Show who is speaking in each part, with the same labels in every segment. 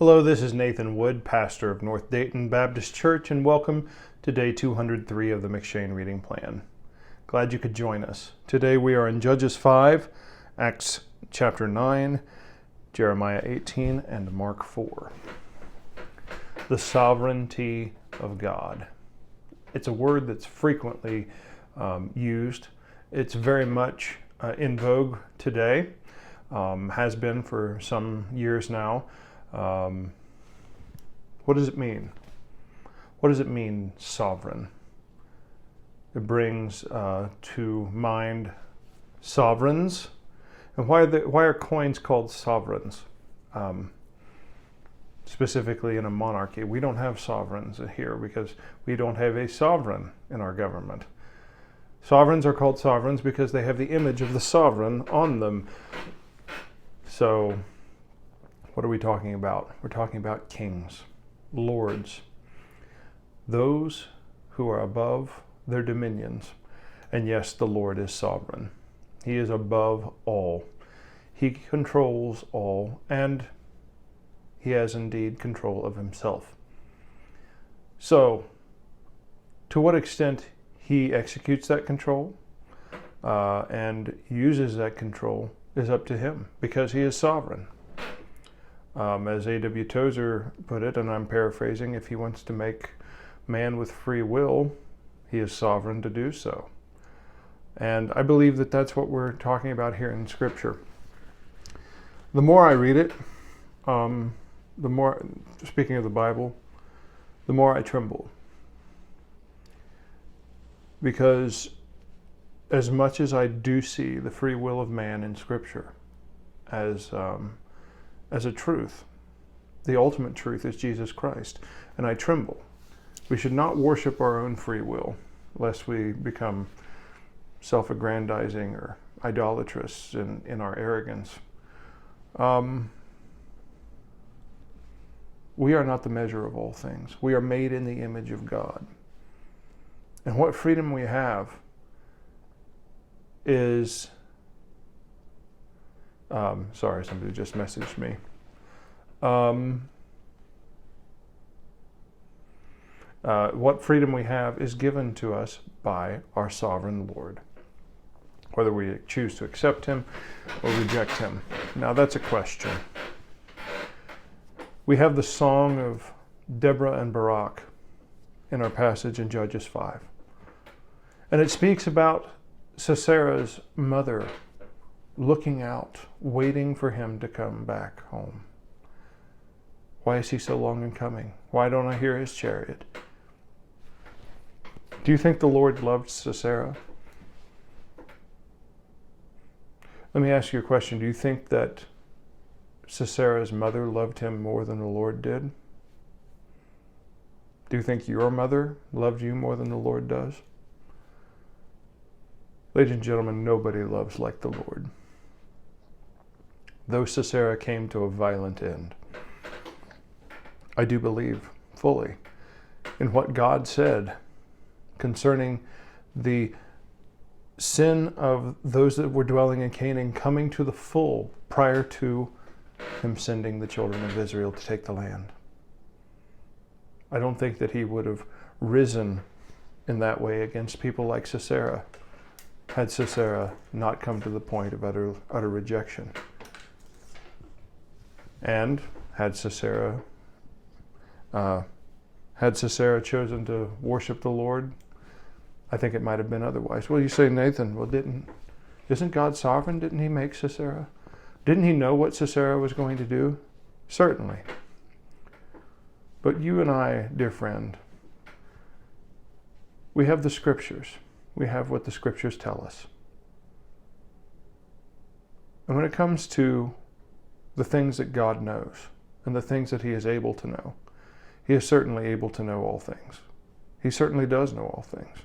Speaker 1: Hello, this is Nathan Wood, pastor of North Dayton Baptist Church, and welcome to day 203 of the McShane Reading Plan. Glad you could join us. Today we are in Judges 5, Acts chapter 9, Jeremiah 18, and Mark 4. The sovereignty of God. It's a word that's frequently used. It's very much in vogue today, has been for some years now. What does it mean? What does it mean, sovereign? It brings to mind sovereigns. And why are coins called sovereigns? Specifically in a monarchy. We don't have sovereigns here because we don't have a sovereign in our government. Sovereigns are called sovereigns because they have the image of the sovereign on them. So, what are we talking about? We're talking about kings, lords, those who are above their dominions. And yes, the Lord is sovereign. He is above all. He controls all, and he has indeed control of himself. So, to what extent he executes that control and uses that control is up to him, because he is sovereign. As A.W. Tozer put it, and I'm paraphrasing, if he wants to make man with free will, he is sovereign to do so. And I believe that that's what we're talking about here in Scripture. The more I read it, the more, speaking of the Bible, the more I tremble. Because as much as I do see the free will of man in Scripture as a truth, the ultimate truth is Jesus Christ, and I tremble. We should not worship our own free will, lest we become self-aggrandizing or idolatrous in our arrogance. We are not the measure of all things. We are made in the image of God. And what freedom we have is... sorry, somebody just messaged me. What freedom we have is given to us by our sovereign Lord, whether we choose to accept him or reject him. Now that's a question. We have the song of Deborah and Barak in our passage in Judges 5. And it speaks about Sisera's mother looking out, waiting for him to come back home. Why is he so long in coming? Why don't I hear his chariot? Do you think the Lord loved Sisera? Let me ask you a question. Do you think that Sisera's mother loved him more than the Lord did? Do you think your mother loved you more than the Lord does? Ladies and gentlemen, nobody loves like the Lord. Though Sisera came to a violent end, I do believe fully in what God said concerning the sin of those that were dwelling in Canaan coming to the full prior to him sending the children of Israel to take the land. I don't think that he would have risen in that way against people like Sisera had Sisera not come to the point of utter rejection. And had Sisera chosen to worship the Lord, I think it might have been otherwise. Well, you say, Nathan, isn't God sovereign? Didn't he make Sisera? Didn't he know what Sisera was going to do? Certainly. But you and I, dear friend, we have the Scriptures. We have what the Scriptures tell us. And when it comes to the things that God knows and the things that he is able to know, he is certainly able to know all things. He certainly does know all things.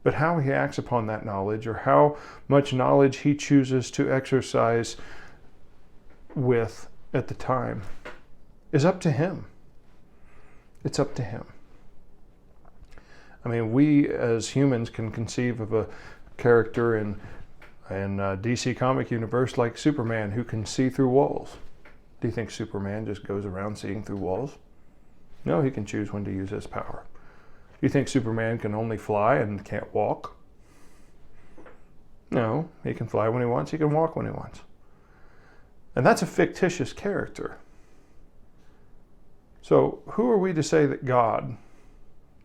Speaker 1: But how he acts upon that knowledge, or how much knowledge he chooses to exercise with at the time, is up to him. It's up to him. I mean, we as humans can conceive of a character in DC comic universe like Superman who can see through walls. Do you think Superman just goes around seeing through walls? No, he can choose when to use his power. Do you think Superman can only fly and can't walk? No, he can fly when he wants, he can walk when he wants. And that's a fictitious character. So who are we to say that God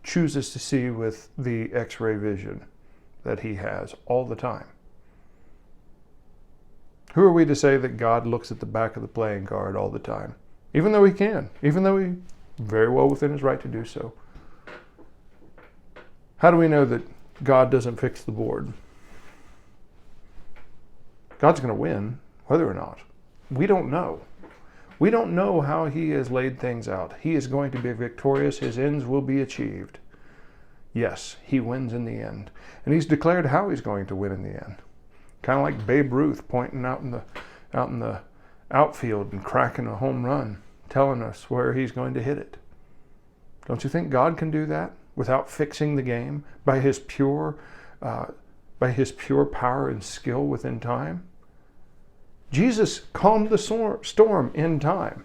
Speaker 1: chooses to see with the X-ray vision that he has all the time? Who are we to say that God looks at the back of the playing card all the time? Even though he can, even though he's very well within his right to do so. How do we know that God doesn't fix the board? God's going to win, whether or not. We don't know. We don't know how he has laid things out. He is going to be victorious. His ends will be achieved. Yes, he wins in the end. And he's declared how he's going to win in the end. Kind of like Babe Ruth pointing out in the outfield and cracking a home run, telling us where he's going to hit it. Don't you think God can do that without fixing the game by his pure power and skill within time? Jesus calmed the storm in time.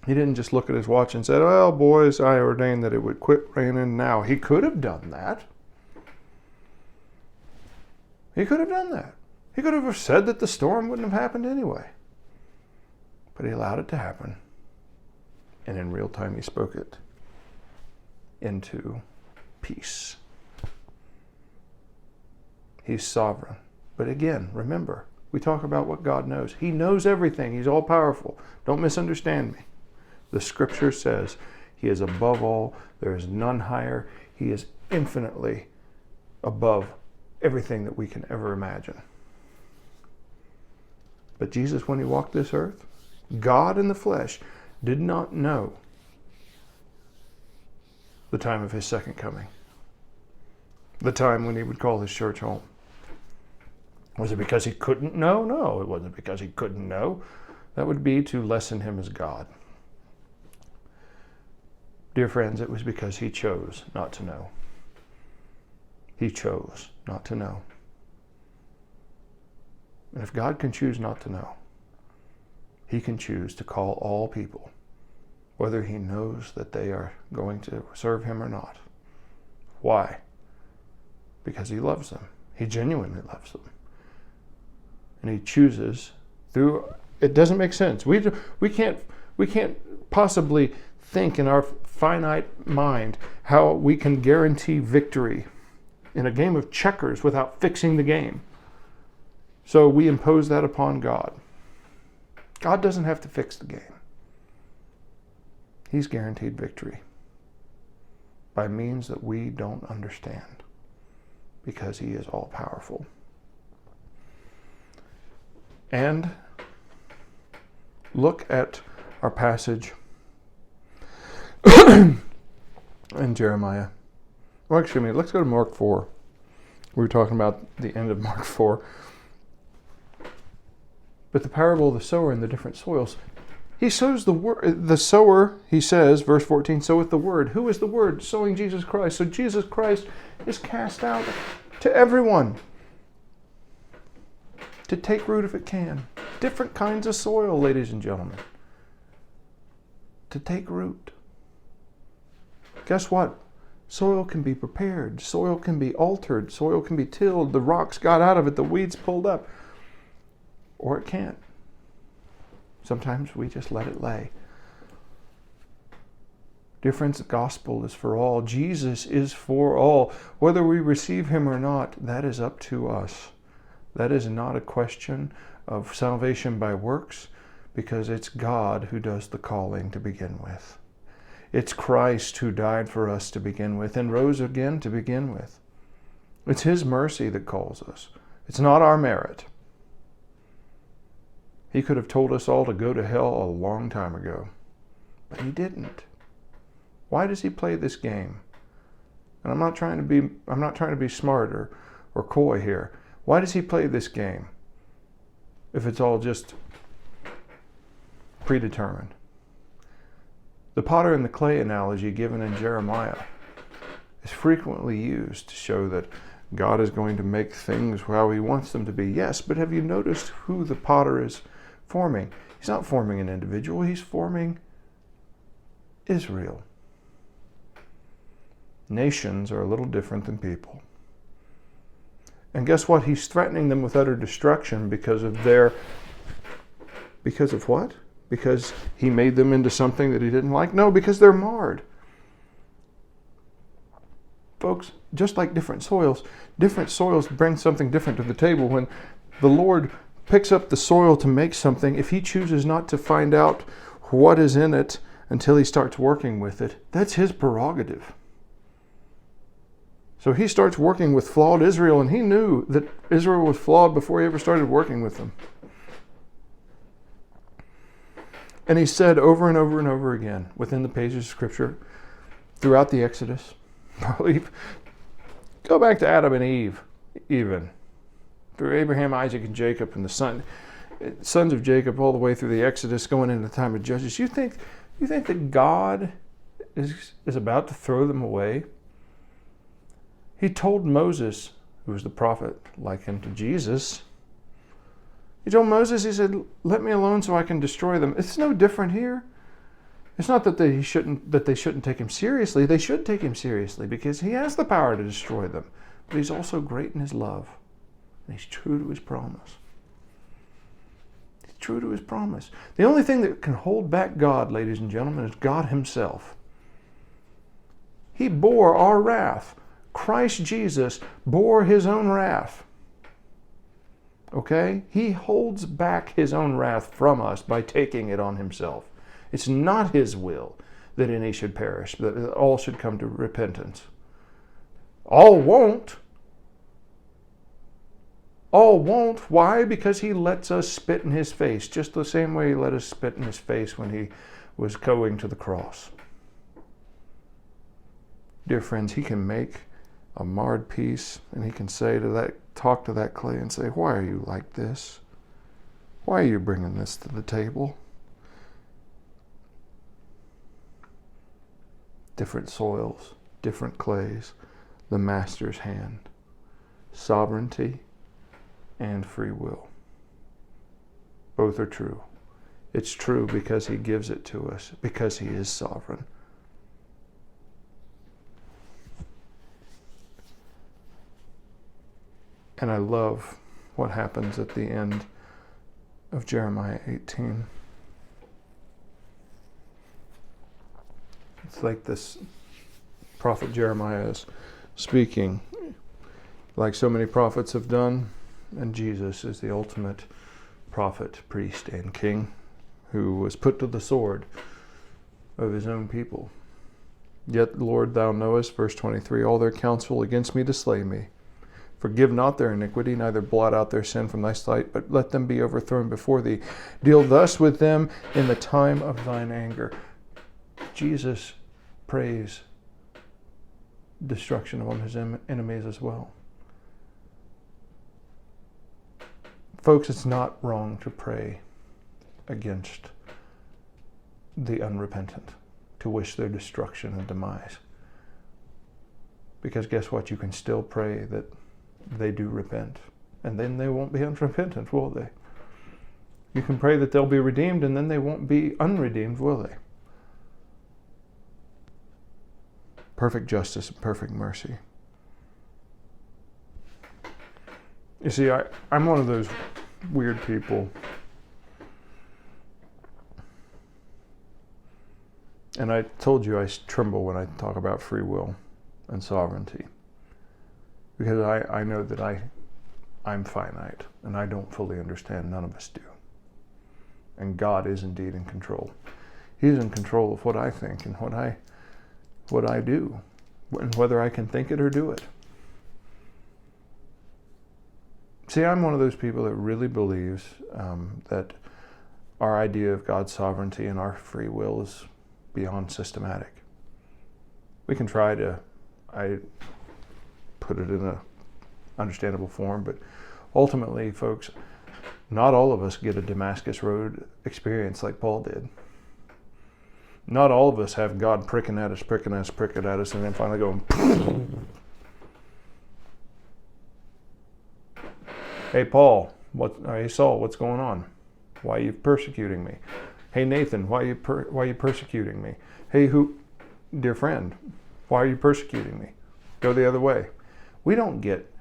Speaker 1: He didn't just look at his watch and said, well, boys, I ordained that it would quit raining now. He could have done that. He could have done that. He could have said that the storm wouldn't have happened anyway. But he allowed it to happen. And in real time, he spoke it into peace. He's sovereign. But again, remember, we talk about what God knows. He knows everything. He's all powerful. Don't misunderstand me. The scripture says he is above all. There is none higher. He is infinitely above everything that we can ever imagine. But Jesus, when he walked this earth, God in the flesh, did not know the time of his second coming. The time when he would call his church home. Was it because he couldn't know? No, it wasn't because he couldn't know. That would be to lessen him as God. Dear friends, it was because he chose not to know. He chose not to know. And if God can choose not to know, he can choose to call all people, whether he knows that they are going to serve him or not. Why? Because he loves them. He genuinely loves them. And he chooses through, it doesn't make sense. We can't possibly think in our finite mind how we can guarantee victory in a game of checkers without fixing the game. So we impose that upon God. God doesn't have to fix the game. He's guaranteed victory by means that we don't understand, because he is all powerful. And look at our passage in Jeremiah. Well, excuse me, let's go to Mark 4. We were talking about the end of Mark 4. But the parable of the sower and the different soils. He sows the word. The sower, he says, verse 14, soweth the word. Who is the word? Sowing Jesus Christ. So Jesus Christ is cast out to everyone to take root if it can. Different kinds of soil, ladies and gentlemen. To take root. Guess what? Soil can be prepared. Soil can be altered. Soil can be tilled. The rocks got out of it. The weeds pulled up. Or it can't. Sometimes we just let it lay. Dear friends, the gospel is for all. Jesus is for all. Whether we receive him or not, that is up to us. That is not a question of salvation by works, because it's God who does the calling to begin with. It's Christ who died for us to begin with and rose again to begin with. It's his mercy that calls us. It's not our merit. He could have told us all to go to hell a long time ago, but he didn't. Why does he play this game? And I'm not trying to be smart or coy here. Why does he play this game if it's all just predetermined? The potter and the clay analogy given in Jeremiah is frequently used to show that God is going to make things how he wants them to be. Yes, but have you noticed who the potter is Forming. He's not forming an individual. He's forming Israel. Nations are a little different than people. And guess what? He's threatening them with utter destruction because of what? Because he made them into something that he didn't like? No, because they're marred. Folks, just like different soils bring something different to the table. When the Lord picks up the soil to make something, if he chooses not to find out what is in it until he starts working with it, that's his prerogative. So he starts working with flawed Israel, and he knew that Israel was flawed before he ever started working with them. And he said over and over and over again within the pages of Scripture, throughout the Exodus, probably go back to Adam and Eve, even through Abraham, Isaac, and Jacob, and the sons of Jacob, all the way through the Exodus, going into the time of Judges. You think that God is about to throw them away? He told Moses, who was the prophet like unto Jesus, he told Moses, he said, let me alone so I can destroy them. It's no different here. It's not that they shouldn't take him seriously. They should take him seriously because he has the power to destroy them. But he's also great in his love. And he's true to his promise. He's true to his promise. The only thing that can hold back God, ladies and gentlemen, is God himself. He bore our wrath. Christ Jesus bore his own wrath. Okay? He holds back his own wrath from us by taking it on himself. It's not his will that any should perish, that all should come to repentance. All won't. All won't. Why? Because he lets us spit in his face, just the same way he let us spit in his face when he was going to the cross. Dear friends, he can make a marred piece, and he can talk to that clay and say, why are you like this? Why are you bringing this to the table? Different soils, different clays, the master's hand, sovereignty and free will. Both are true. It's true because he gives it to us, because he is sovereign. And I love what happens at the end of Jeremiah 18. It's like this prophet Jeremiah is speaking, like so many prophets have done, and Jesus is the ultimate prophet, priest, and king who was put to the sword of his own people. Yet, Lord, thou knowest, verse 23, all their counsel against me to slay me. Forgive not their iniquity, neither blot out their sin from thy sight, but let them be overthrown before thee. Deal thus with them in the time of thine anger. Jesus prays destruction among his enemies as well. Folks, it's not wrong to pray against the unrepentant, to wish their destruction and demise. Because guess what? You can still pray that they do repent, and then they won't be unrepentant, will they? You can pray that they'll be redeemed, and then they won't be unredeemed, will they? Perfect justice and perfect mercy. You see, I'm one of those weird people. And I told you I tremble when I talk about free will and sovereignty. Because I know that I'm finite, and I don't fully understand. None of us do. And God is indeed in control. He's in control of what I think and what I do, and whether I can think it or do it. See, I'm one of those people that really believes that our idea of God's sovereignty and our free will is beyond systematic. We can try to, put it in an understandable form, but ultimately, folks, not all of us get a Damascus Road experience like Paul did. Not all of us have God pricking at us, and then finally going, hey, Paul, hey, Saul, what's going on? why are you persecuting me? Hey, Nathan, why are you persecuting me? Hey, dear friend, why are you persecuting me? Go the other way. We don't get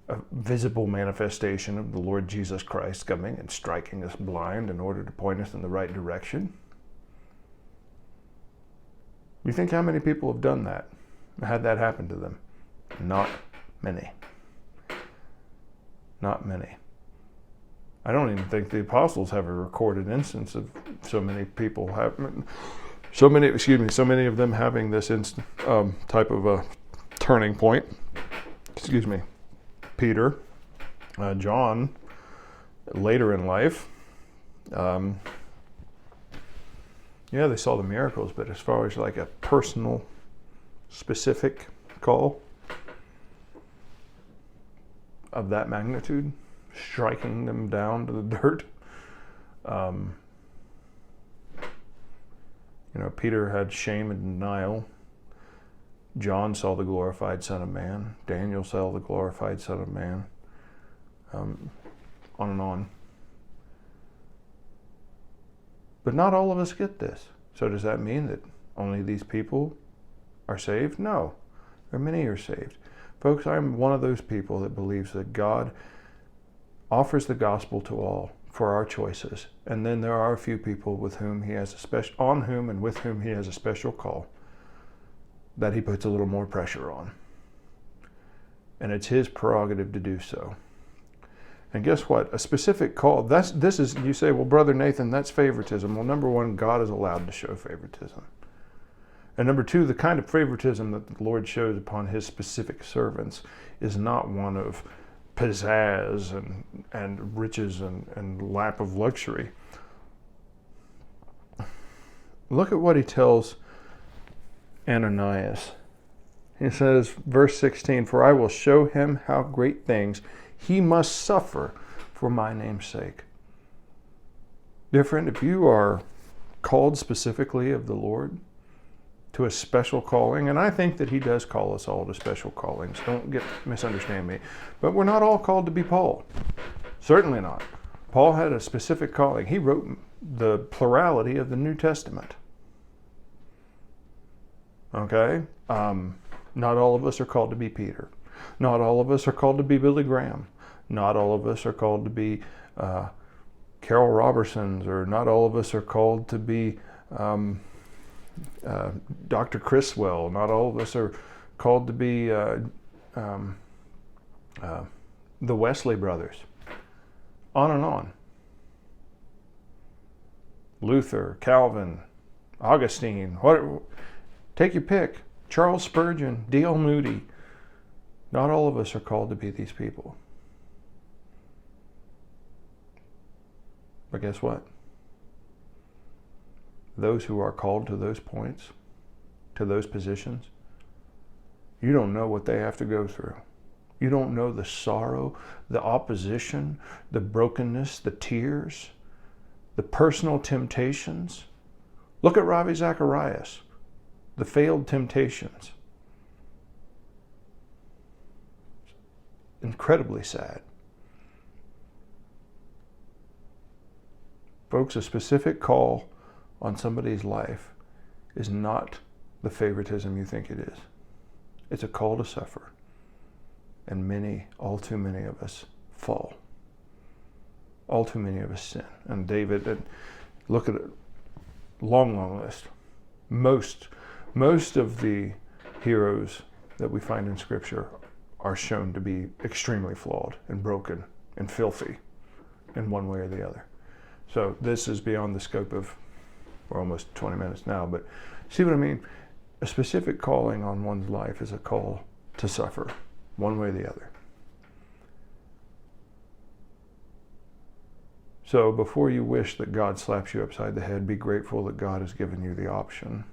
Speaker 1: a visible manifestation of the Lord Jesus Christ coming and striking us blind in order to point us in the right direction. You think how many people have done that? Had that happen to them? Not many. Not many. I don't even think the apostles have a recorded instance of so many people so many of them having this type of a turning point. Peter, John, later in life, they saw the miracles, but as far as like a personal, specific call of that magnitude, striking them down to the dirt, Peter had shame and denial. John saw the glorified Son of Man. Daniel saw the glorified Son of Man. On and on. But not all of us get this. So does that mean that only these people are saved? No. There are many who are saved. Folks, I'm one of those people that believes that God offers the gospel to all for our choices. And then there are a few people with whom he has on whom and with whom he has a special call that he puts a little more pressure on. And it's his prerogative to do so. And guess what? A specific call, you say, well, Brother Nathan, that's favoritism. Well, number one, God is allowed to show favoritism. And number two, the kind of favoritism that the Lord shows upon his specific servants is not one of pizzazz and riches and lap of luxury. Look at what he tells Ananias. He says, verse 16, for I will show him how great things he must suffer for my name's sake. Dear friend, if you are called specifically of the Lord to a special calling, and I think that he does call us all to special callings, don't misunderstand me, but we're not all called to be Paul. Certainly not. Paul had a specific calling. He wrote the plurality of the New Testament. Okay? Not all of us are called to be Peter. Not all of us are called to be Billy Graham. Not all of us are called to be Carol Robertsons, or not all of us are called to be Dr. Criswell. Not all of us are called to be the Wesley brothers. On and on. Luther, Calvin, Augustine, take your pick. Charles Spurgeon, D.L. Moody. Not all of us are called to be these people. But guess what? Those who are called to those points, to those positions, you don't know what they have to go through. You don't know the sorrow, the opposition, the brokenness, the tears, the personal temptations. Look at Ravi Zacharias, the failed temptations. Incredibly sad. Folks, a specific call on somebody's life is not the favoritism you think it is. It's a call to suffer. And all too many of us fall. All too many of us sin. And David, look at it, long list. Most of the heroes that we find in Scripture are shown to be extremely flawed and broken and filthy in one way or the other. So this is beyond the scope of, we're almost 20 minutes now, but see what I mean? A specific calling on one's life is a call to suffer, one way or the other. So before you wish that God slaps you upside the head, be grateful that God has given you the option.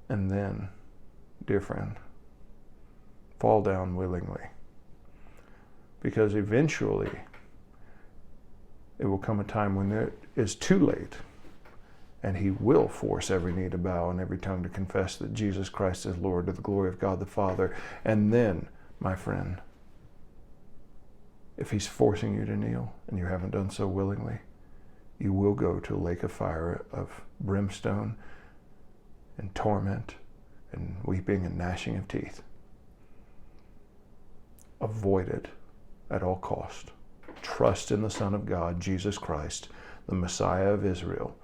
Speaker 1: And then, dear friend, fall down willingly. Because eventually, it will come a time when it is too late, and he will force every knee to bow and every tongue to confess that Jesus Christ is Lord, to the glory of God the Father. And then, my friend, if he's forcing you to kneel and you haven't done so willingly, you will go to a lake of fire of brimstone and torment and weeping and gnashing of teeth. Avoid it at all cost. Trust in the Son of God, Jesus Christ, the Messiah of Israel.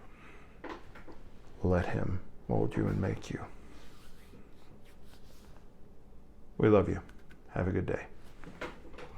Speaker 1: Let him mold you and make you. We love you. Have a good day.